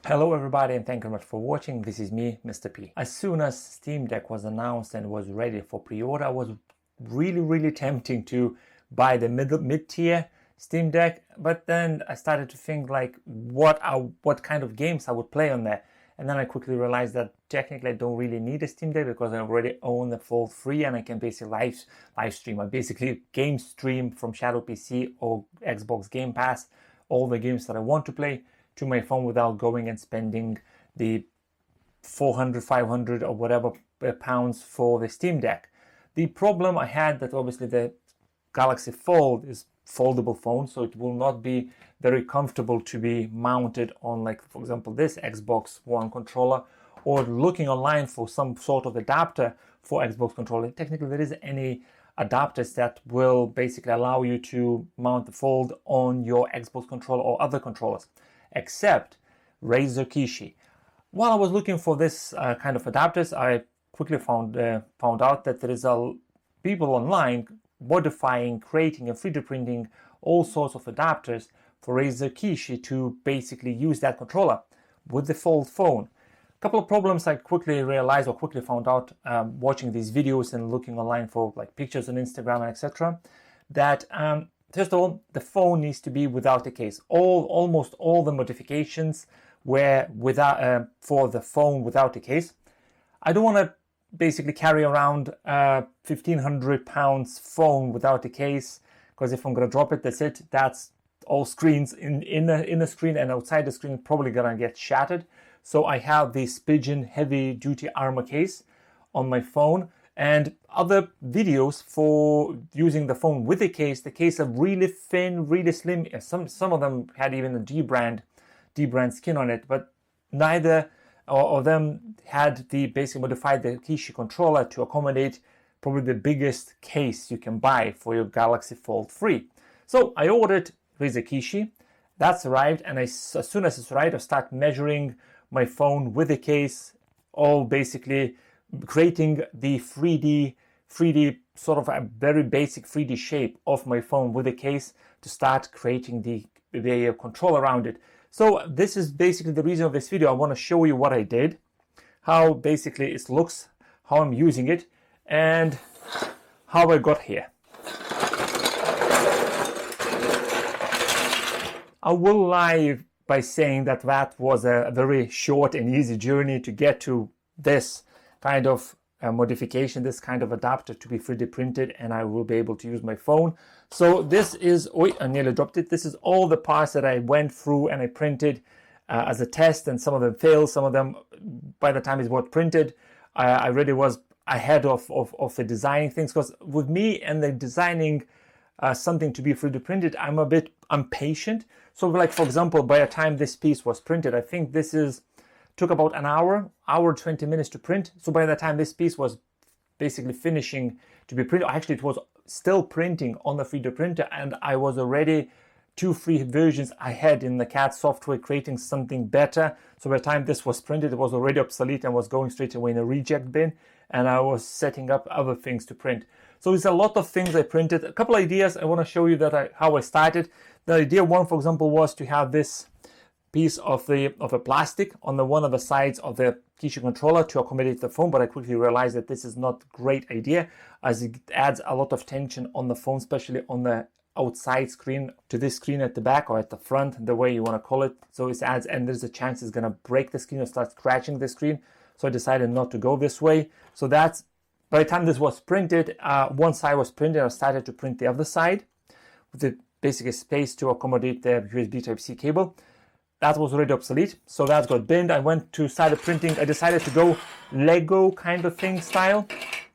Hello everybody and thank you very much for watching. This is me, Mr. P. As soon as Steam Deck was announced and was ready for pre-order, I was really tempting to buy the mid-tier Steam Deck, but then I started to think like what kind of games I would play on there. And then I quickly realized that technically I don't really need a Steam Deck because I already own the Fold 3 and I can basically live stream. I basically game stream from Shadow PC or Xbox Game Pass all the games that I want to play to my phone without going and spending the 400, 500 or whatever pounds for the Steam Deck. The problem I had that obviously the Galaxy Fold is foldable phone, so it will not be very comfortable to be mounted on, like, for example, this Xbox One controller, or looking online for some sort of adapter for Xbox controller. Technically, there isn't any adapters that will basically allow you to mount the Fold on your Xbox controller or other controllers, except Razer KISHI. While I was looking for this kind of adapters, I quickly found out that there is people online modifying, creating and 3D printing all sorts of adapters for Razer KISHI to basically use that controller with the Fold phone. A couple of problems I quickly realized or quickly found out watching these videos and looking online for like pictures on Instagram and etc. that first of all, the phone needs to be without a case. Almost all the modifications were without for the phone without a case. I don't want to basically carry around a 1,500 pounds phone without a case, because if I'm gonna drop it, that's it. That's all screens in the screen and outside the screen probably gonna get shattered. So I have this Pigeon heavy duty armor case on my phone, and other videos for using the phone with the case. The case are really thin, really slim. Some of them had even a D brand skin on it, but neither of them had the basically modified the KISHI controller to accommodate probably the biggest case you can buy for your Galaxy Fold 3. So I ordered Razer KISHI. That's arrived, and as soon as it's arrived, I start measuring my phone with the case, all basically creating the 3D sort of a very basic 3D shape of my phone with the case to start creating the control around it. So this is basically the reason of this video. I want to show you what I did, how basically it looks, how I'm using it, and how I got here. I will lie by saying that was a very short and easy journey to get to this kind of modification, this kind of adapter to be 3D printed, and I will be able to use my phone. So this is, I nearly dropped it. This is all the parts that I went through and I printed as a test, and some of them failed. Some of them, by the time it was printed, I really was ahead of the designing things, because with me and the designing something to be 3D printed, I'm a bit impatient. So like, for example, by the time this piece was printed, I think took about an hour 20 minutes to print. So by the time this piece was basically finishing to be printed, actually it was still printing on the 3D printer, and I was already 2-3 versions ahead in the CAD software creating something better. So by the time this was printed, it was already obsolete and was going straight away in a reject bin, and I was setting up other things to print. So it's a lot of things I printed. A couple ideas I want to show you how I started. The idea one, for example, was to have this piece of a plastic on one of the sides of the KISHI controller to accommodate the phone, but I quickly realized that this is not a great idea, as it adds a lot of tension on the phone, especially on the outside screen to this screen at the back or at the front, the way you want to call it. So it adds, and there's a chance it's going to break the screen or start scratching the screen. So I decided not to go this way. So that's, by the time this was printed, one side was printed, I started to print the other side with the basic space to accommodate the USB Type-C cable. That was already obsolete, so that got binned. I went to start printing. I decided to go Lego kind of thing style,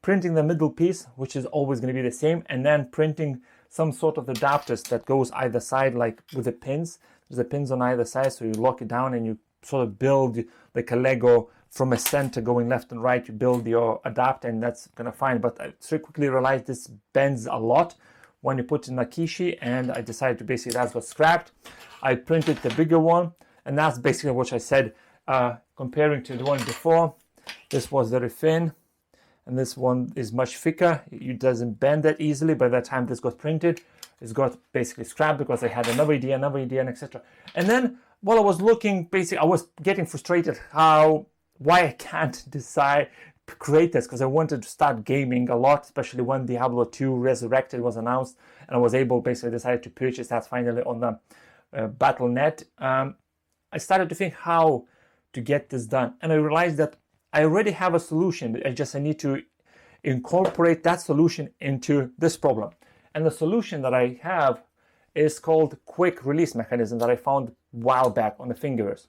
printing the middle piece, which is always going to be the same, and then printing some sort of adapters that goes either side, like with the pins. There's the pins on either side, so you lock it down and you sort of build like a Lego from a center going left and right. You build your adapter, and that's gonna fine. But I so quickly realized this bends a lot when you put in a KISHI, and I decided to basically, that's got scrapped. I printed the bigger one, and that's basically what I said, comparing to the one before. This was very thin, and this one is much thicker. It doesn't bend that easily. By the time this got printed, it's got basically scrapped because I had another idea, and etc. And then while I was looking, basically I was getting frustrated why I can't create this, because I wanted to start gaming a lot, especially when Diablo 2 Resurrected was announced, and I was able, basically decided to purchase that finally on the Battle.net. I started to think how to get this done, and I realized that I already have a solution. I need to incorporate that solution into this problem. And the solution that I have is called quick release mechanism that I found a while back on the Thingiverse.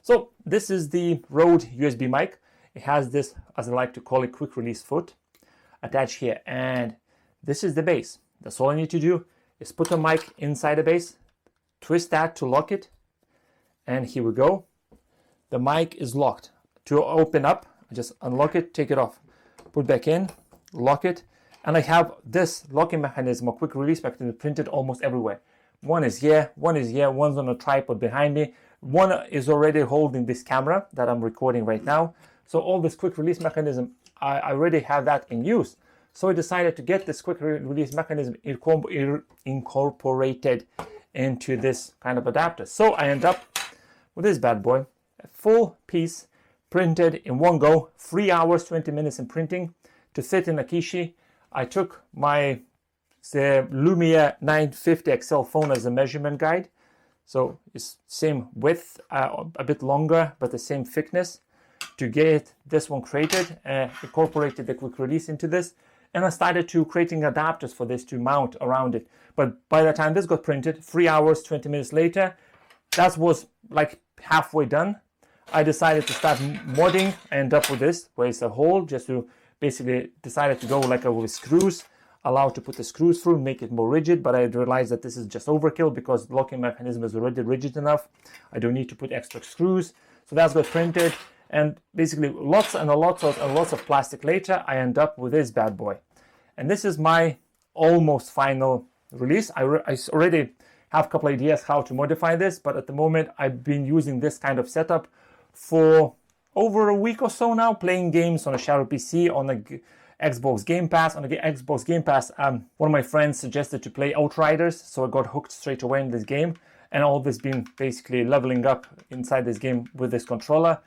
So this is the Rode USB mic. It has this, as I like to call it, quick release foot attached here, and this is the base. That's all I need to do is put a mic inside the base, twist that to lock it, and here we go. The mic is locked. To open up, I just unlock it, take it off, put back in, lock it, and I have this locking mechanism or quick release mechanism printed almost everywhere. One is here, one's on a tripod behind me, one is already holding this camera that I'm recording right now. So all this quick release mechanism, I already have that in use. So I decided to get this quick release mechanism incorporated into this kind of adapter. So I end up with this bad boy, a full piece printed in one go, 3 hours, 20 minutes in printing to fit in a Kishi. I took my Lumia 950 XL phone as a measurement guide. So it's same width, a bit longer, but the same thickness to get this one created, incorporated the quick release into this. And I started to creating adapters for this to mount around it. But by the time this got printed, 3 hours, 20 minutes later, that was like halfway done. I decided to start modding. I end up with this, where it's a hole, just to basically decided to go like with screws, allowed to put the screws through, make it more rigid, but I realized that this is just overkill because the locking mechanism is already rigid enough. I don't need to put extra screws. So that's got printed, and basically lots of plastic later, I end up with this bad boy. And this is my almost final release. I already have a couple ideas how to modify this, but at the moment I've been using this kind of setup for over a week or so now, playing games on a Shadow PC, on the Xbox Game Pass. On the Xbox Game Pass, one of my friends suggested to play Outriders, so I got hooked straight away in this game, and all this been basically leveling up inside this game with this controller.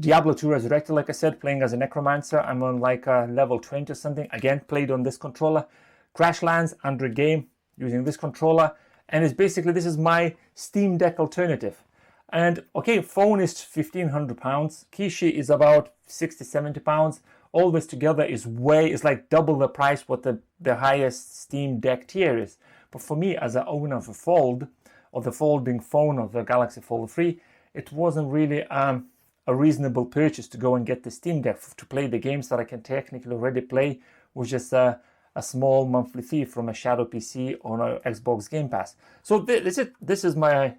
Diablo 2 Resurrected, like I said, playing as a necromancer. I'm on like level 20 or something. Again, played on this controller. Crashlands, under game, using this controller. And it's basically, this is my Steam Deck alternative. And okay, phone is £1,500. Kishi is about 60, 70 pounds. All this together is like double the price what the highest Steam Deck tier is. But for me, as an owner of a Fold, or the folding phone of the Galaxy Fold 3, it wasn't really a reasonable purchase to go and get the Steam Deck to play the games that I can technically already play with just a small monthly fee from a Shadow PC on an Xbox Game Pass. So this is my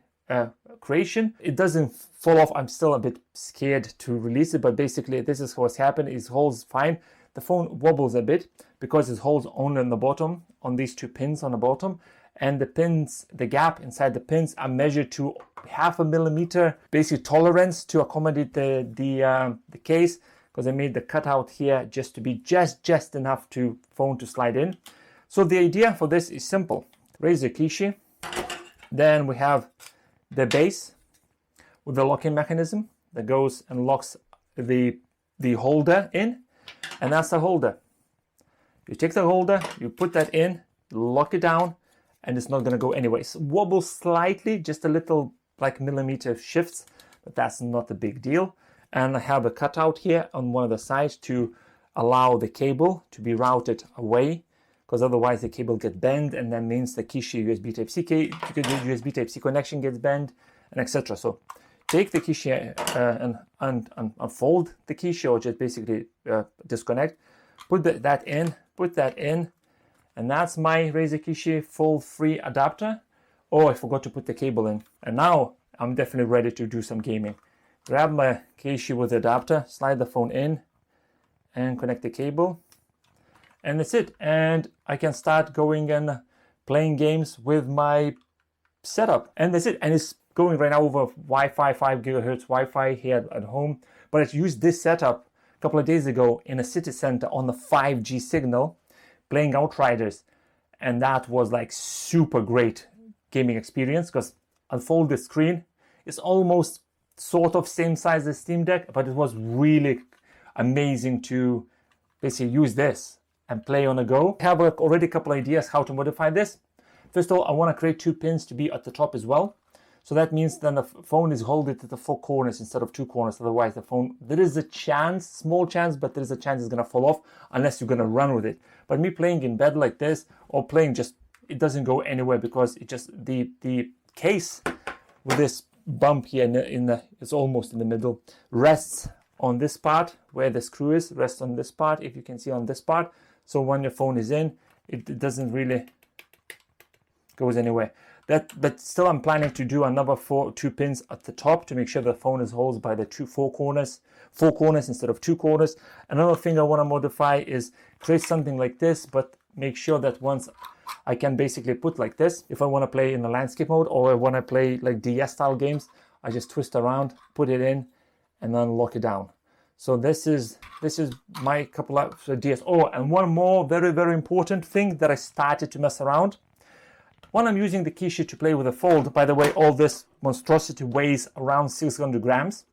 creation. It doesn't fall off. I'm still a bit scared to release it, but basically this is what's happened. It holds fine. The phone wobbles a bit because it holds only on the bottom, on these two pins on the bottom, and the pins, the gap inside the pins are measured to 0.5 millimeter basic tolerance to accommodate the case, because I made the cutout here just to be just enough to phone to slide in. So the idea for this is simple. Razer Kishi, then we have the base with the locking mechanism that goes and locks the holder in, and that's the holder. You take the holder, you put that in, lock it down, and it's not going to go anywhere. It wobbles slightly, just a little like millimeter shifts, but that's not a big deal. And I have a cutout here on one of the sides to allow the cable to be routed away, because otherwise the cable gets bent, and that means the Kishi USB Type-C connection gets bent, and etc. So take the Kishi and unfold the Kishi, or just basically disconnect, put that in, and that's my Razer Kishi Fold 3 adapter. Oh, I forgot to put the cable in, and now I'm definitely ready to do some gaming. Grab my Kishi with the adapter, slide the phone in, and connect the cable, and that's it. And I can start going and playing games with my setup, and that's it. And it's going right now over Wi-Fi, 5 gigahertz Wi-Fi here at home. But I used this setup a couple of days ago in a city center on the 5G signal, playing Outriders, and that was like super great gaming experience, because unfold the screen, It's almost sort of same size as Steam Deck, but it was really amazing to basically use this and play on the go. I have already a couple ideas how to modify this. First of all, I want to create 2 pins to be at the top as well. So that means then the phone is held at the 4 corners instead of 2 corners. Otherwise the phone, there is a chance, small chance, but there is a chance it's going to fall off unless you're going to run with it. But me playing in bed like this or playing just, it doesn't go anywhere because it just, the case with this bump here it's almost in the middle, rests on this part where the screw is, rests on this part, if you can see on this part. So when your phone is in, it doesn't really goes anywhere. But still I'm planning to do another 2 pins at the top to make sure the phone is held by the 4 corners instead of 2 corners. Another thing I want to modify is create something like this, but make sure that once I can basically put like this, if I want to play in the landscape mode or I want to play like DS style games, I just twist around, put it in, and then lock it down. So this is my couple of ideas. Oh, and one more very, very important thing that I started to mess around. When I'm using the Kishi to play with a Fold, by the way, all this monstrosity weighs around 600 grams.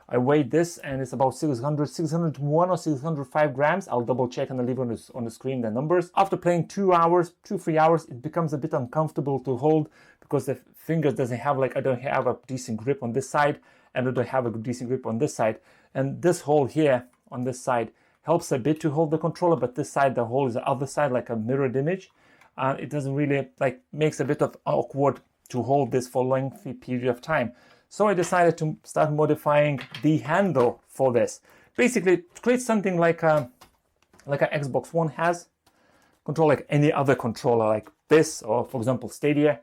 I weighed this and it's about 601 or 605 grams. I'll double check and I'll leave on the screen the numbers. After playing 3 hours, it becomes a bit uncomfortable to hold because the fingers doesn't have, like, I don't have a decent grip on this side and I don't have a decent grip on this side. And this hole here on this side helps a bit to hold the controller, but this side, the hole is the other side, like a mirrored image. It doesn't really, like, makes a bit of awkward to hold this for a lengthy period of time. So I decided to start modifying the handle for this. Basically, create something like an Xbox One has. Control like any other controller, like this, or for example, Stadia.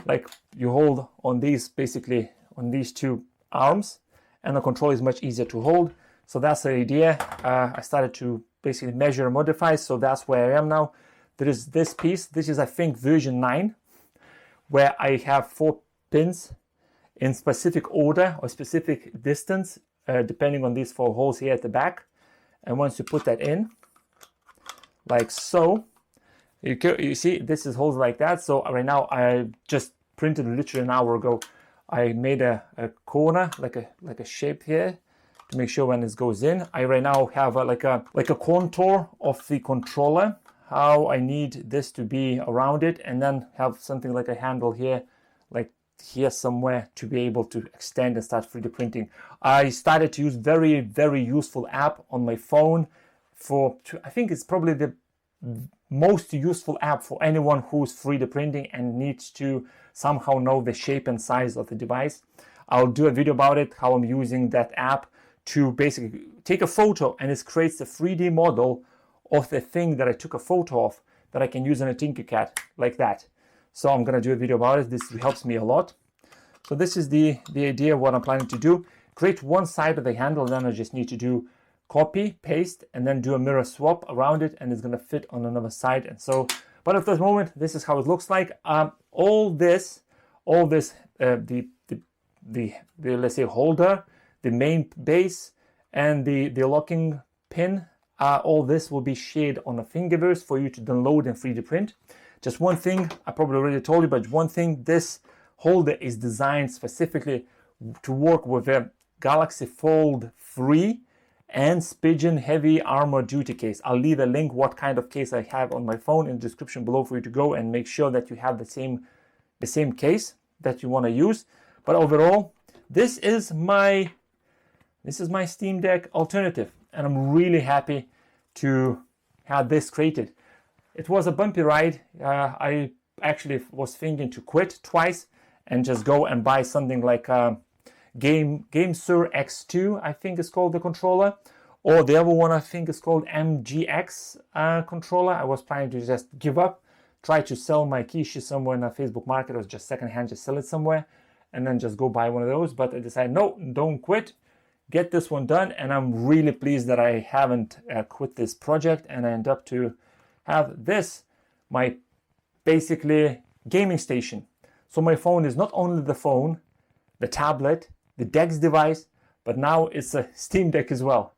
Like you hold on these, basically on these 2 arms, and the control is much easier to hold. So that's the idea. I started to basically measure and modify, so that's where I am now. There is this piece. This is, I think, version 9, where I have 4 pins in specific order or specific distance, depending on these 4 holes here at the back. And once you put that in, like so, you see this is holes like that. So right now I just printed literally an hour ago. I made a corner, like a shape here, to make sure when this goes in. I right now have like a contour of the controller, how I need this to be around it, and then have something like a handle here, like here somewhere, to be able to extend and start 3D printing. I started to use very, very useful app on my phone I think it's probably the most useful app for anyone who's 3D printing and needs to somehow know the shape and size of the device. I'll do a video about it, how I'm using that app to basically take a photo, and it creates a 3D model of the thing that I took a photo of that I can use on a Tinkercad like that. So I'm going to do a video about it. This helps me a lot. So this is the idea of what I'm planning to do. Create one side of the handle, then I just need to do copy, paste, and then do a mirror swap around it, and it's going to fit on another side. And so, but at this moment, this is how it looks like. All this, the let's say holder, the main base, and the locking pin, all this will be shared on a Thingiverse for you to download and 3D print. Just one thing, I probably already told you, but one thing, this holder is designed specifically to work with a Galaxy Fold 3 and Spigen Heavy Armor Duty case. I'll leave a link what kind of case I have on my phone in the description below for you to go and make sure that you have the same case that you want to use. But overall, this is my Steam Deck alternative, and I'm really happy to have this created. It was a bumpy ride. I actually was thinking to quit twice and just go and buy something like GameSir X2, I think is called the controller, or the other one I think is called MGX controller. I was planning to just give up, try to sell my Kishi somewhere in a Facebook market, or just secondhand, just sell it somewhere, and then just go buy one of those. But I decided, no, don't quit. Get this one done, and I'm really pleased that I haven't quit this project, and I end up to have this, my basically gaming station. So my phone is not only the phone, the tablet, the DeX device, but now it's a Steam Deck as well.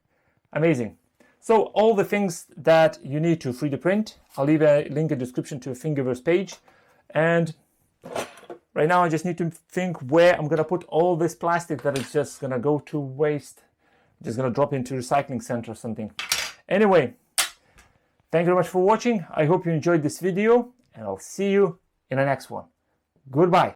Amazing. So all the things that you need to 3D print, I'll leave a link in the description to a Thingiverse page. And Right now I just need to think where I'm gonna put all this plastic that is just gonna go to waste. Just gonna drop into recycling center or something. Anyway, thank you very much for watching. I hope you enjoyed this video, and I'll see you in the next one. Goodbye.